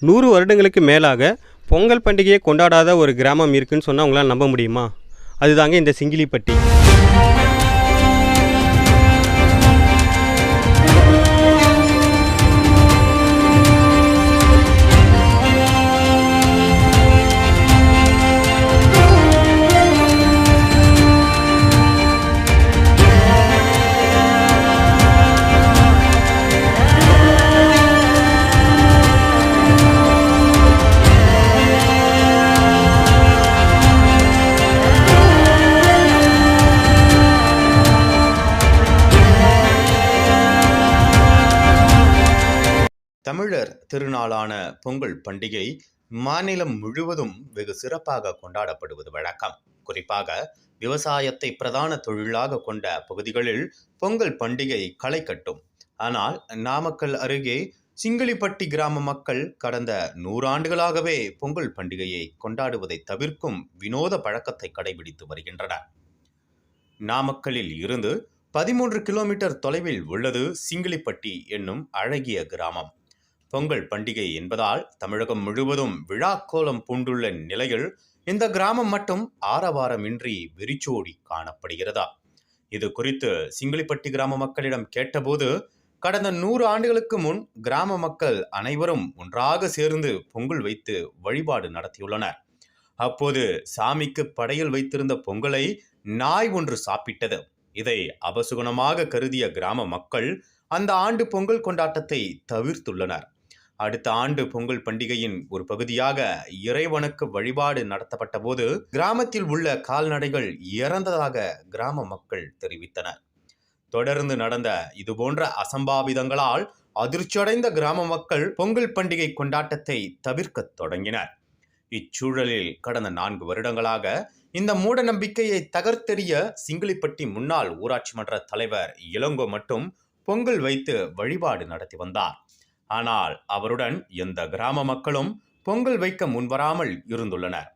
100 வருடங்களுக்கு மேலாக பொங்கல் பண்டிகையை கொண்டாடாத ஒரு கிராமம் இருக்குன்னு சொன்னால் உங்களால் நம்ப முடியுமா? அதுதாங்க இந்த சிங்கிலிப்பட்டி. தமிழர் திருநாளான பொங்கல் பண்டிகை மாநிலம் முழுவதும் வெகு சிறப்பாக கொண்டாடப்படுவது வழக்கம். குறிப்பாக விவசாயத்தை பிரதான தொழிலாக கொண்ட பகுதிகளில் பொங்கல் பண்டிகை களை கட்டும். ஆனால் நாமக்கல் அருகே சிங்கிலிப்பட்டி கிராம மக்கள் கடந்த 100 ஆண்டுகளாகவே பொங்கல் பண்டிகையை கொண்டாடுவதை தவிர்க்கும் வினோத பழக்கத்தை கடைபிடித்து வருகின்றனர். நாமக்கல்லில் இருந்து 13 கிலோமீட்டர் தொலைவில் உள்ளது சிங்கிலிப்பட்டி என்னும் அழகிய கிராமம். பொங்கல் பண்டிகை என்பதால் தமிழகம் முழுவதும் விழாக்கோலம் பூண்டுள்ள நிலையில் இந்த கிராமம் மட்டும் ஆரவாரமின்றி வெறிச்சோடி காணப்படுகிறதா? இது குறித்து சிங்கிலிப்பட்டி கிராம மக்களிடம் கேட்டபோது, கடந்த 100 ஆண்டுகளுக்கு முன் கிராம மக்கள் அனைவரும் ஒன்றாக சேர்ந்து பொங்கல் வைத்து வழிபாடு நடத்தியுள்ளனர். அப்போது சாமிக்கு படையல் வைத்திருந்த பொங்கலை நாய் ஒன்று சாப்பிட்டது. இதை அபசுகுணமாக கருதிய கிராம மக்கள் அந்த ஆண்டு பொங்கல் கொண்டாட்டத்தை தவிர்த்துள்ளனர். அடுத்த ஆண்டு பொங்கல் பண்டிகையின் ஒரு பகுதியாக இறைவனுக்கு வழிபாடு நடத்தப்பட்ட போது கிராமத்தில் உள்ள கால்நடைகள் இறந்ததாக கிராம மக்கள் தெரிவித்தனர். தொடர்ந்து நடந்த இதுபோன்ற அசம்பாவிதங்களால் அதிர்ச்சியடைந்த கிராம மக்கள் பொங்கல் பண்டிகை கொண்டாட்டத்தை தவிர்க்க தொடங்கினர். இச்சூழலில் கடந்த 4 வருடங்களாக இந்த மூட நம்பிக்கையை தகர்த்தெறிய சிங்கிலிப்பட்டி முன்னாள் ஊராட்சி மன்ற தலைவர் இளங்கோ மட்டும் பொங்கல் வைத்து வழிபாடு நடத்தி வந்தார். ஆனால் அவருடன் எந்த கிராம மக்களும் பொங்கல் வைக்க முன்வராமல் இருந்துள்ளனர்.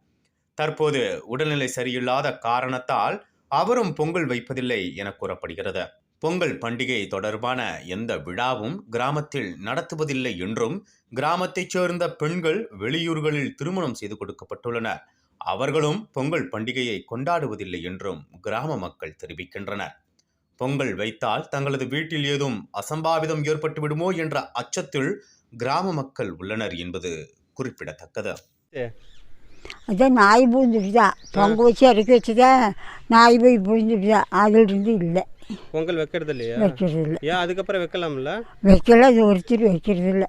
தற்போது உடல்நிலை சரியில்லாத காரணத்தால் அவரும் பொங்கல் வைப்பதில்லை என கூறப்படுகிறது. பொங்கல் பண்டிகை தொடர்பான எந்த விழாவும் கிராமத்தில் நடத்துவதில்லை என்றும், கிராமத்தைச் சேர்ந்த பெண்கள் வெளியூர்களில் திருமணம் செய்து கொடுக்கப்பட்டுள்ளனர். அவர்களும் பொங்கல் பண்டிகையை கொண்டாடுவதில்லை என்றும் கிராம மக்கள் தெரிவிக்கின்றனர். பொங்கல் வைத்தால் தங்களது வீட்டில் ஏதும் அசம்பாவிதம் ஏற்பட்டு விடுமோ என்ற அச்சத்தில் கிராம மக்கள் உள்ளனர் என்பது குறிப்பிடத்தக்கது. அதான் நாய் பூந்துடுதா, பொங்கல் வச்சு இறக்கி வச்சுதா நாய் போய் பூந்துடுதா, அதிலிருந்து இல்லை பொங்கல் வைக்கிறது இல்லையா? வைக்கிறது இல்லை. ஏன் அதுக்கப்புறம் வைக்கலாம்ல? வைக்கல, அது ஒருத்தர் வைக்கிறது இல்லை.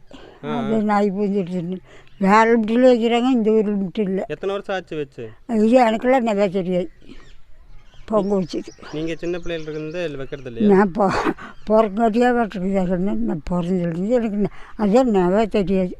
அது நாய் பூந்துடுது. வேலை மட்டும் வைக்கிறாங்க, இந்த ஊரில் மட்டும் இல்லை. எத்தனை வருஷம் ஆச்சு வச்சு? ஐயா எனக்கெல்லாம் நல்லா தெரியாது பொங்கல் வச்சுது. நீங்கள் சின்ன பிள்ளைகள் இருந்து வைக்கிறது இல்லையா? நான் பிறங்காட்டியாக வச்சுருக்குதா சொன்னேன். நான் பிறந்திருந்து எனக்கு அதான் நல்லா தெரியாது.